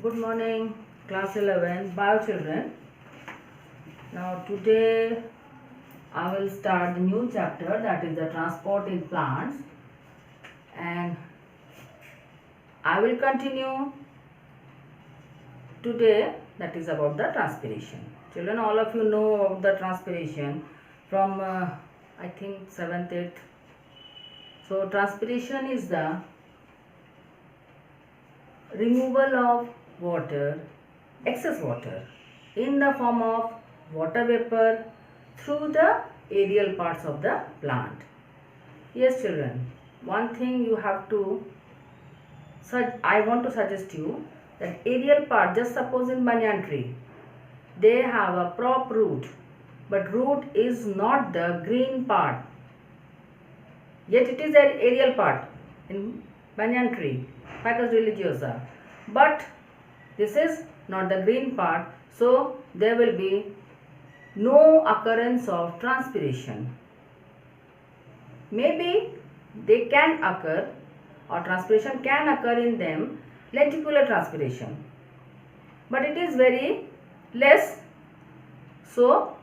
Good morning, class 11, bio children. Now today I will start the new chapter, that is the transport in plants, and I will continue today, that is about the transpiration. Children, all of you know about the transpiration from I think 7th, 8th. So transpiration is the removal of water, excess water, in the form of water vapor through the aerial parts of the plant. Yes children, one thing you have to, I want to suggest you that aerial part, just suppose in banyan tree, they have a prop root, but root is not the green part, yet it is an aerial part in banyan tree, Ficus religiosa, but this is not the green part, so there will be no occurrence of transpiration. Maybe they can occur, or transpiration can occur in them, lenticular transpiration, but it is very less. So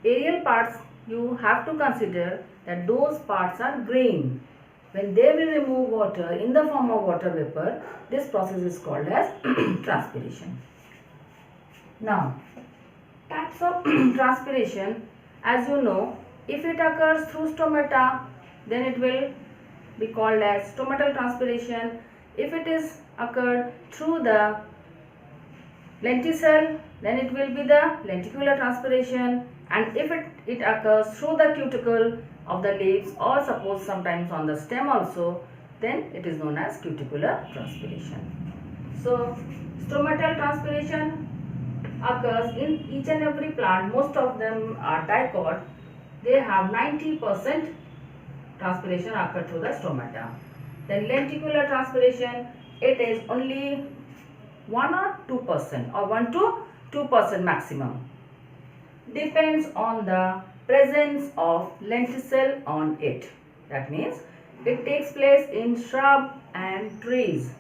aerial parts, you have to consider that those parts are green. When they will remove water in the form of water vapor, this process is called as transpiration. Now, types of transpiration, as you know, if it occurs through stomata, then it will be called as stomatal transpiration. If it is occurred through the lenticule, then it will be the lenticular transpiration, and if it occurs through the cuticle of the leaves, or suppose sometimes on the stem also, then it is known as cuticular transpiration. So stomatal transpiration occurs in each and every plant. Most of them are dicot. They have 90% transpiration occur through the stomata. Then lenticular transpiration, it is only 1 or 2%, or 1 to 2% maximum. Depends on the presence of lenticule on it. That means it takes place in shrub and trees.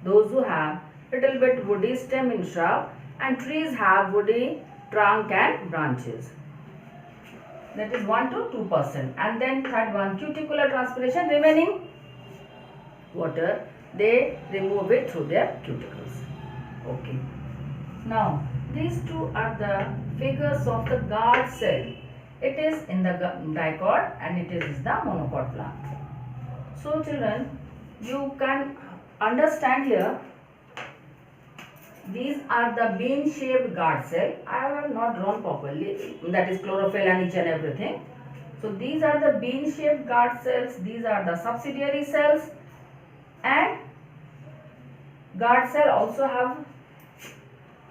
Those who have little bit woody stem in shrub, and trees have woody trunk and branches. That is 1 to 2%. And then third one, cuticular transpiration, remaining water, they remove it through their cuticles. Okay. Now, these two are the figures of the guard cell. It is in the dicot and it is the monocot plant. So children, you can understand here, these are the bean shaped guard cell. I have not drawn properly, that is chlorophyll and each and everything. So these are the bean shaped guard cells, these are the subsidiary cells, and guard cell also have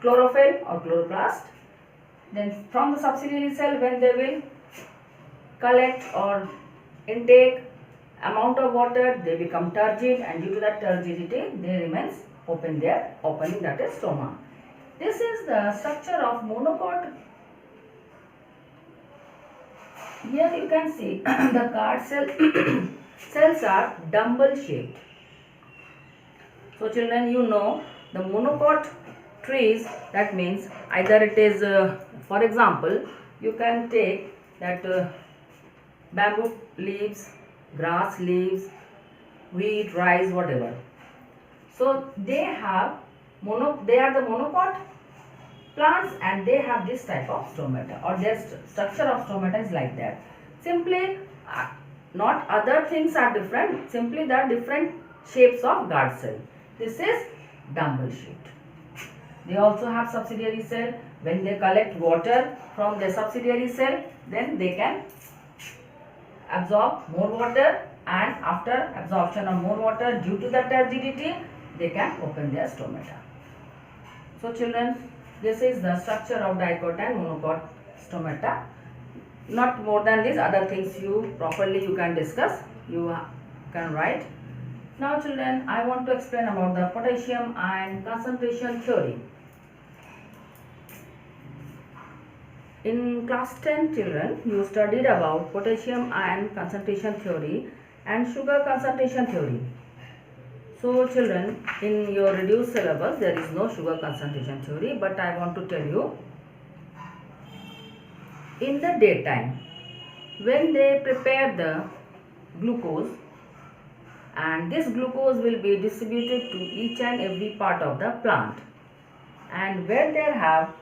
chlorophyll or chloroplast. Then from the subsidiary cell, when they will collect or intake amount of water, they become turgid, and due to that turgidity, they remains open their opening, that is stoma. This is the structure of monocot. Here you can see the guard cell cells are dumbbell shaped. So children, you know the monocot trees, that means either it is for example, you can take that bamboo leaves, grass leaves, wheat, rice, whatever. So they have they are the monocot plants, and they have this type of stomata, or their structure of stomata is like that. Simply not other things are different, simply the different shapes of guard cell. This is dumbbell shaped. They also have subsidiary cell. When they collect water from their subsidiary cell, then they can absorb more water, and after absorption of more water, due to the turgidity, they can open their stomata. So children, this is the structure of dicot and monocot stomata. Not more than this, other things you properly you can discuss, you can write. Now children, I want to explain about the potassium ion concentration theory. In class 10 children, you studied about potassium ion concentration theory and sugar concentration theory. So children, in your reduced syllabus there is no sugar concentration theory, but I want to tell you, in the daytime when they prepare the glucose, and this glucose will be distributed to each and every part of the plant, and where they have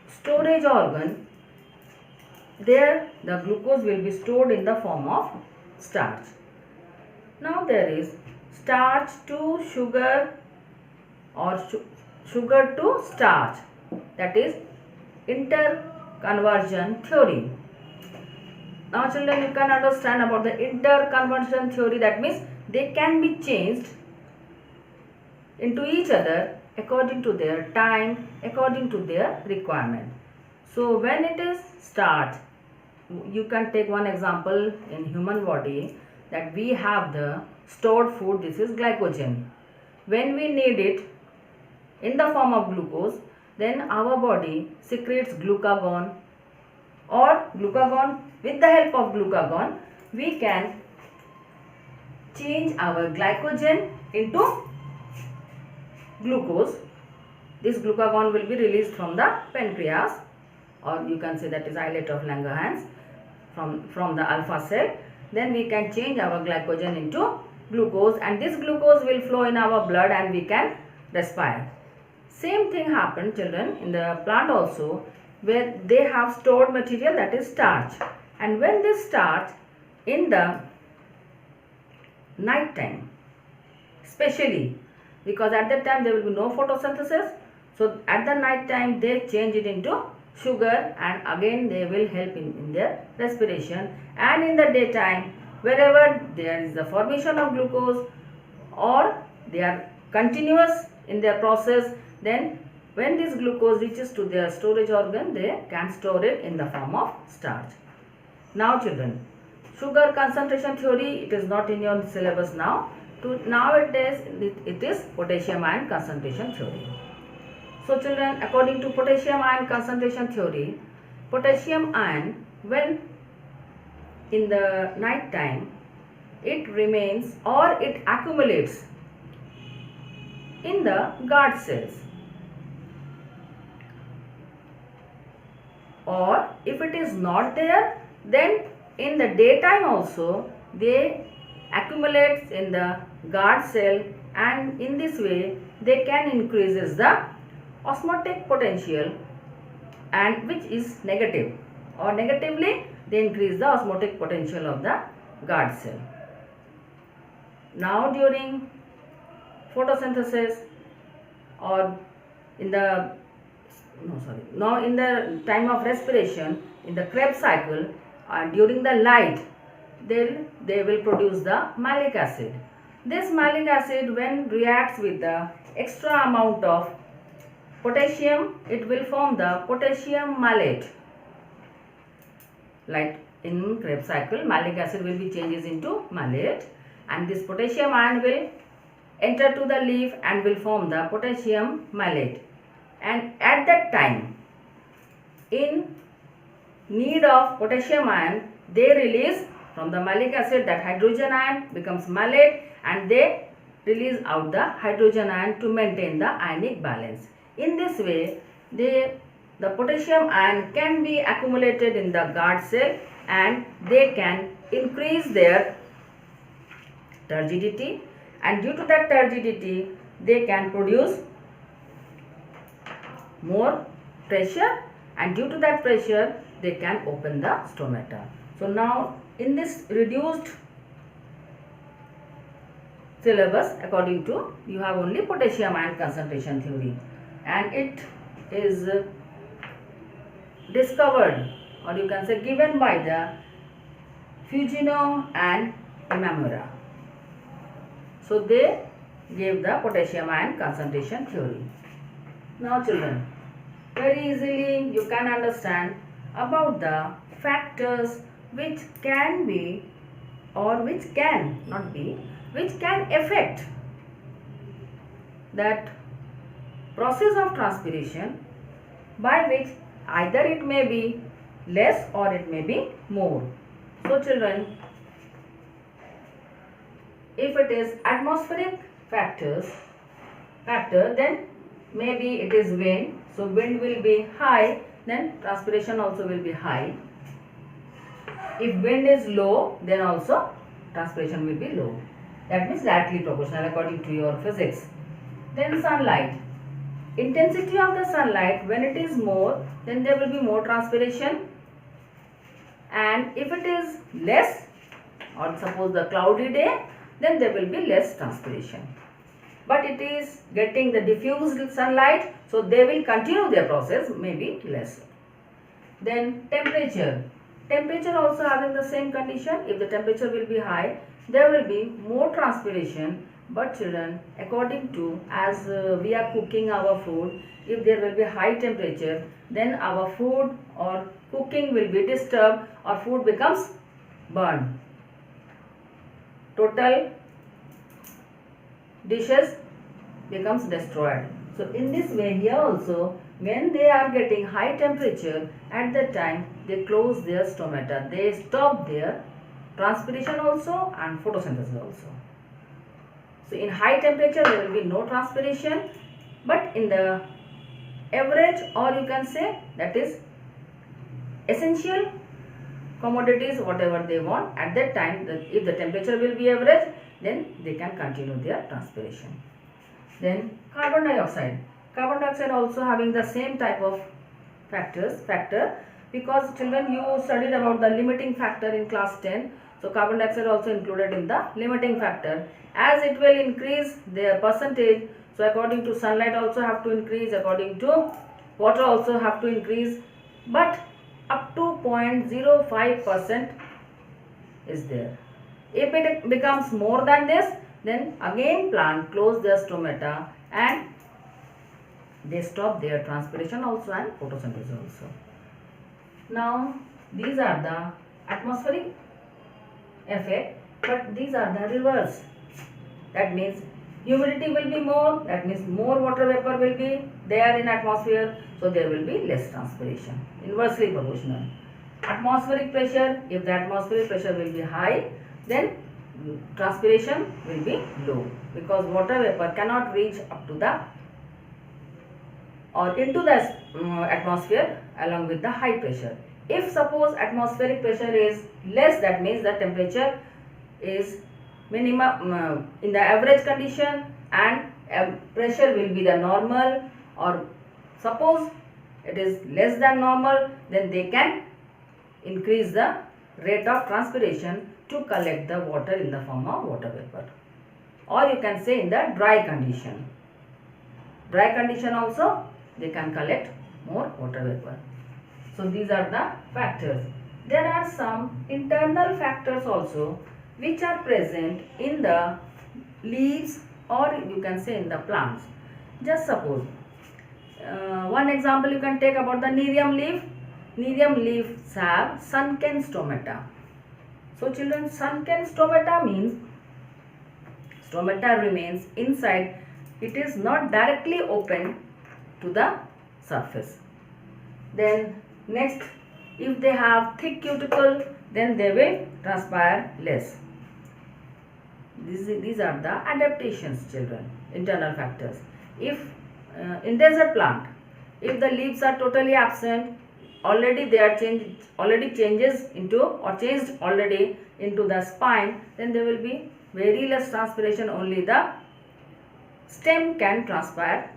storage organ, there the glucose will be stored in the form of starch. Now there is starch to sugar or sugar to starch, that is interconversion theory. Now children, you can understand about the interconversion theory. That means they can be changed into each other according to their time, according to their requirement. So when it is starch, you can take one example in human body, that we have the stored food, this is glycogen. When we need it in the form of glucose, then our body secretes glucagon, or glucagon, with the help of glucagon we can change our glycogen into glucose. This glucagon will be released from the pancreas, or you can say that is islet of Langerhans, from the alpha cell. Then we can change our glycogen into glucose, and this glucose will flow in our blood and we can respire. Same thing happened, children, in the plant also, where they have stored material, that is starch. And when this starch in the night time, especially because at that time there will be no photosynthesis, so at the night time they change it into sugar, and again they will help in their respiration. And in the daytime, wherever there is the formation of glucose or they are continuous in their process, then when this glucose reaches to their storage organ, they can store it in the form of starch. Now children, sugar concentration theory, it is not in your syllabus now. Nowadays it is potassium ion concentration theory. So children, according to potassium ion concentration theory, potassium ion, when in the night time, it remains or it accumulates in the guard cells, or if it is not there, then in the daytime also they accumulates in the guard cell, and in this way they can increases the osmotic potential, and which is negative, or negatively they increase the osmotic potential of the guard cell. Now during photosynthesis, or in the now in the time of respiration, in the Krebs cycle, during the light, then they will produce the malic acid. This malic acid, when reacts with the extra amount of potassium, it will form the potassium malate. Like in Krebs cycle, malic acid will be changes into malate, and this potassium ion will enter to the leaf and will form the potassium malate. And at that time, in need of potassium ion, they release from the malic acid that hydrogen ion becomes malate, and they release out the hydrogen ion to maintain the ionic balance. In this way, the potassium ion can be accumulated in the guard cell, and they can increase their turgidity, and due to that turgidity they can produce more pressure, and due to that pressure they can open the stomata. So now in this reduced syllabus, according to, you have only potassium ion concentration theory, and it is discovered, or you can say given by the Fujino and Imamura. So they gave the potassium ion concentration theory. Now children, very easily you can understand about the factors which can be, or which can not be, which can affect that process of transpiration, by which either it may be less or it may be more. So children, if it is atmospheric factor, then maybe it is wind. So wind will be high, then transpiration also will be high. If wind is low, then also transpiration will be low. That means directly proportional according to your physics. Then sunlight. Intensity of the sunlight, when it is more, then there will be more transpiration. And if it is less, or suppose the cloudy day, then there will be less transpiration. But it is getting the diffused sunlight, so they will continue their process, maybe less. Then temperature. Temperature also having the same condition. If the temperature will be high, there will be more transpiration. But children, according to as we are cooking our food, if there will be high temperature, then our food or cooking will be disturbed or food becomes burned. Total dishes becomes destroyed. So in this way here also, when they are getting high temperature, at that time they close their stomata. They stop their transpiration also and photosynthesis also. So in high temperature there will be no transpiration, but in the average, or you can say that is essential commodities, whatever they want, at that time if the temperature will be average, then they can continue their transpiration. Then carbon dioxide. Carbon dioxide also having the same type of factor, because children, you studied about the limiting factor in class 10. So carbon dioxide also included in the limiting factor. As it will increase their percentage, so according to sunlight also have to increase, according to water also have to increase, but up to 0.05% is there. If it becomes more than this, then again plant close their stomata and they stop their transpiration also and photosynthesis also. Now these are the atmospheric effect, but these are the reverse. That means humidity will be more, that means more water vapor will be there in atmosphere, so there will be less transpiration, inversely proportional. Atmospheric pressure, if the atmospheric pressure will be high, then transpiration will be low, because water vapor cannot reach up to the or into the atmosphere along with the high pressure. If suppose atmospheric pressure is less, that means the temperature is minimum in the average condition and pressure will be the normal, or suppose it is less than normal, then they can increase the rate of transpiration to collect the water in the form of water vapor. Or you can say in the dry condition. Dry condition also they can collect more water vapor. So these are the factors. There are some internal factors also which are present in the leaves, or you can say in the plants. Just suppose one example you can take about the nerium leaf. Nerium leaves have sunken stomata. So children, sunken stomata means stomata remains inside. It is not directly open to the surface. Then next, if they have thick cuticle, then they will transpire less. These are the adaptations, children, internal factors. If in desert plant, if the leaves are totally absent, already they are changed into the spine, then there will be very less transpiration. Only the stem can transpire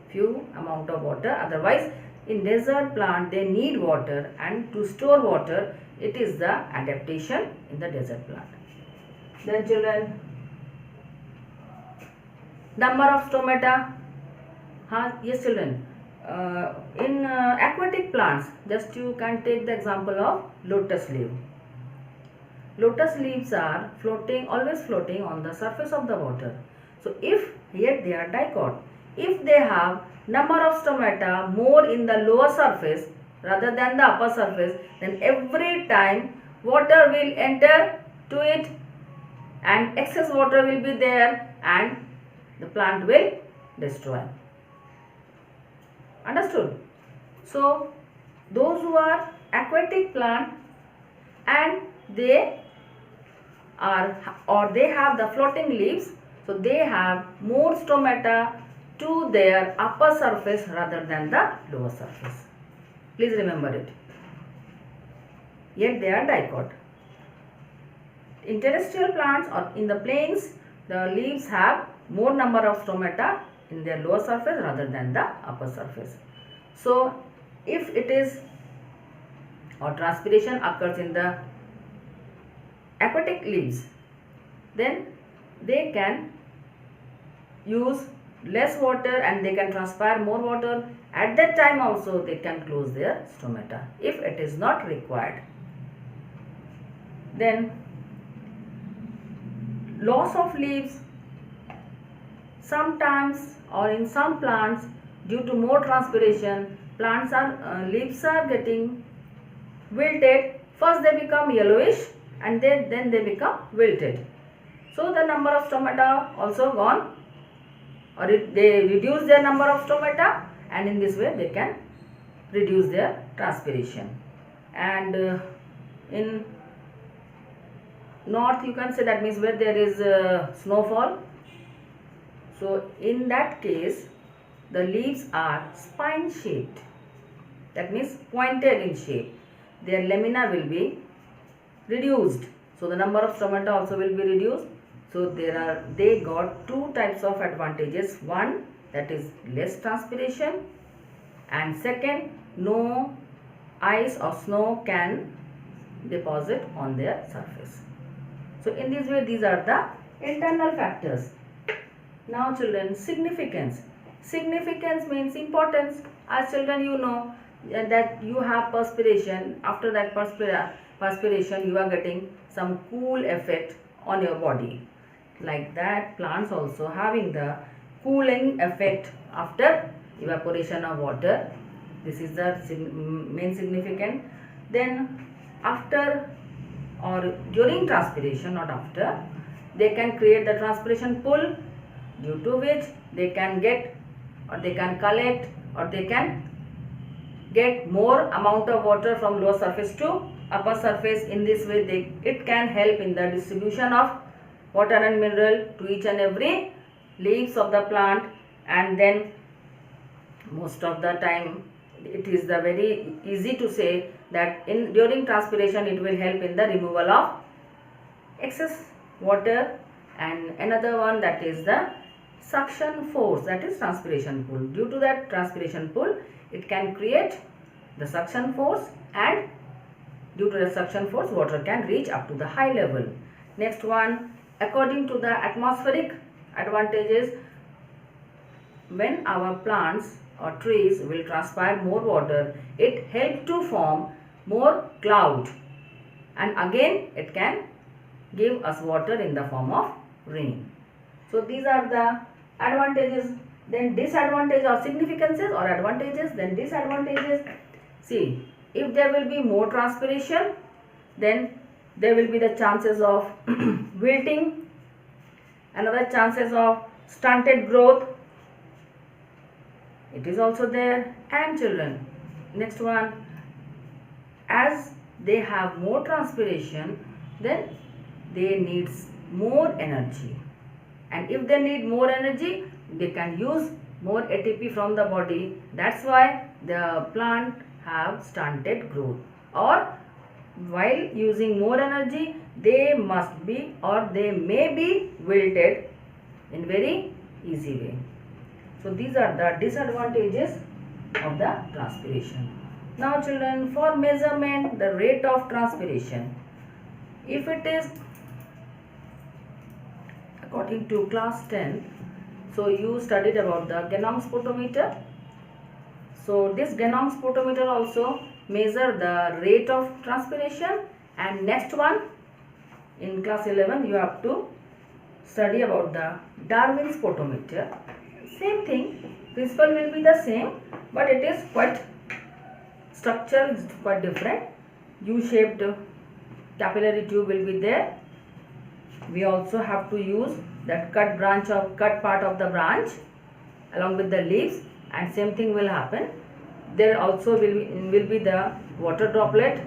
few amount of water. Otherwise, in desert plant they need water, and to store water, it is the adaptation in the desert plant. Then children, number of stomata. Yes children, in aquatic plants, just you can take the example of lotus leaf. Lotus leaves are always floating on the surface of the water. So if here they are dicot, if they have number of stomata more in the lower surface rather than the upper surface, then every time water will enter to it and excess water will be there and the plant will destroy. Understood? So those who are aquatic plant and they are, or they have the floating leaves, so they have more stomata to their upper surface rather than the lower surface. Please remember it. Yet they are dicot. In terrestrial plants or in the plains, the leaves have more number of stomata in their lower surface rather than the upper surface. So if it is, or transpiration occurs in the aquatic leaves, then they can use less water and they can transpire more water. At that time also they can close their stomata if it is not required. Then loss of leaves, sometimes or in some plants due to more transpiration, leaves are getting wilted. First they become yellowish and then they become wilted. So the number of stomata also gone, or they reduce their number of stomata, and in this way they can reduce their transpiration. And in north you can say, that means where there is snowfall, so in that case the leaves are spine shaped, that means pointed in shape. Their lamina will be reduced, so the number of stomata also will be reduced. So they got two types of advantages. One, that is less transpiration, and second, no ice or snow can deposit on their surface. So in this way these are the internal factors. Now children, significance. Significance means importance. As children you know that you have perspiration. After that perspiration you are getting some cool effect on your body. Like that, plants also having the cooling effect after evaporation of water. This is the main significance. Then after or during transpiration, not after, they can create the transpiration pool, due to which they can get, or they can collect, or they can get more amount of water from lower surface to upper surface. In this way it can help in the distribution of water and mineral to each and every leaves of the plant. And then most of the time it is the very easy to say that during transpiration it will help in the removal of excess water. And another one, that is the suction force, that is transpiration pool. Due to that transpiration pool it can create the suction force, and due to the suction force water can reach up to the high level. Next one, according to the atmospheric advantages, when our plants or trees will transpire more water, it helps to form more cloud, and again it can give us water in the form of rain. So these are the advantages. Then disadvantages or significances, or advantages, then disadvantages. See, if there will be more transpiration, then there will be the chances of wilting, another chances of stunted growth, it is also there. And children, next one, as they have more transpiration, then they need more energy, and if they need more energy, they can use more ATP from the body. That's why the plant have stunted growth, or while using more energy they must be, or they may be wilted in very easy way. So these are the disadvantages of the transpiration. Now children, for measurement the rate of transpiration, if it is according to class 10, so you studied about the Genome spotometer. So this Genome spotometer also measure the rate of transpiration. And next one, in class 11 you have to study about the Darwin spotometer. Same thing, principle will be the same, but it is quite, structure is quite different. U-shaped capillary tube will be there. We also have to use that cut part of the branch along with the leaves, and same thing will happen. There also will be the water droplet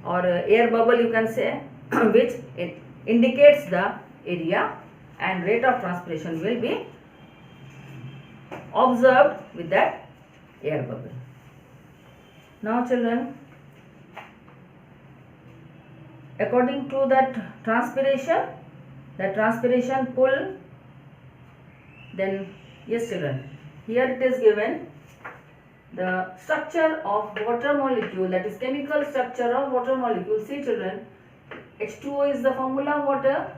or air bubble, you can say, which it indicates the area, and rate of transpiration will be observed with that air bubble. Now children, according to that transpiration, the transpiration pull, then yes children, here it is given the structure of water molecule, that is chemical structure of water molecule. See children, H2O is the formula of water.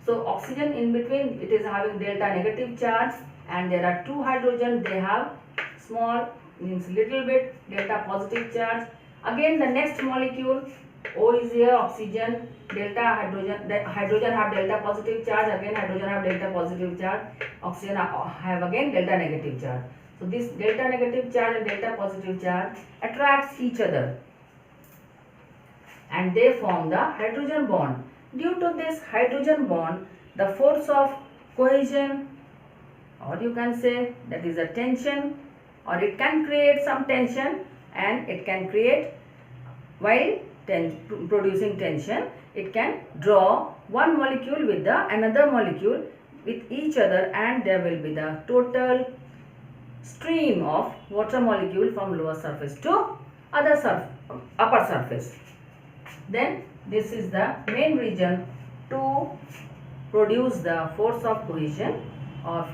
So oxygen in between, it is having delta negative charge, and there are two hydrogen, they have small, means little bit delta positive charge. Again the next molecule, O is here, oxygen, delta hydrogen, the hydrogen have delta positive charge, again hydrogen have delta positive charge, oxygen have again delta negative charge. So this delta negative charge and delta positive charge attracts each other, and they form the hydrogen bond. Due to this hydrogen bond, the force of cohesion, or you can say that is a tension, or it can create some tension, and it can create, while producing tension, it can draw one molecule with the another molecule with each other, and there will be the total stream of water molecule from lower surface to upper surface. Then this is the main reason to produce the force of cohesion, or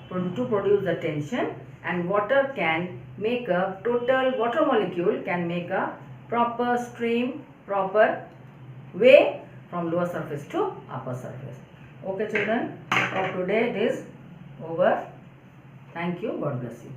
to produce the tension, and water can make a total, water molecule can make a proper stream, proper way from lower surface to upper surface. Okay children, for today it is over. Thank you. God bless you.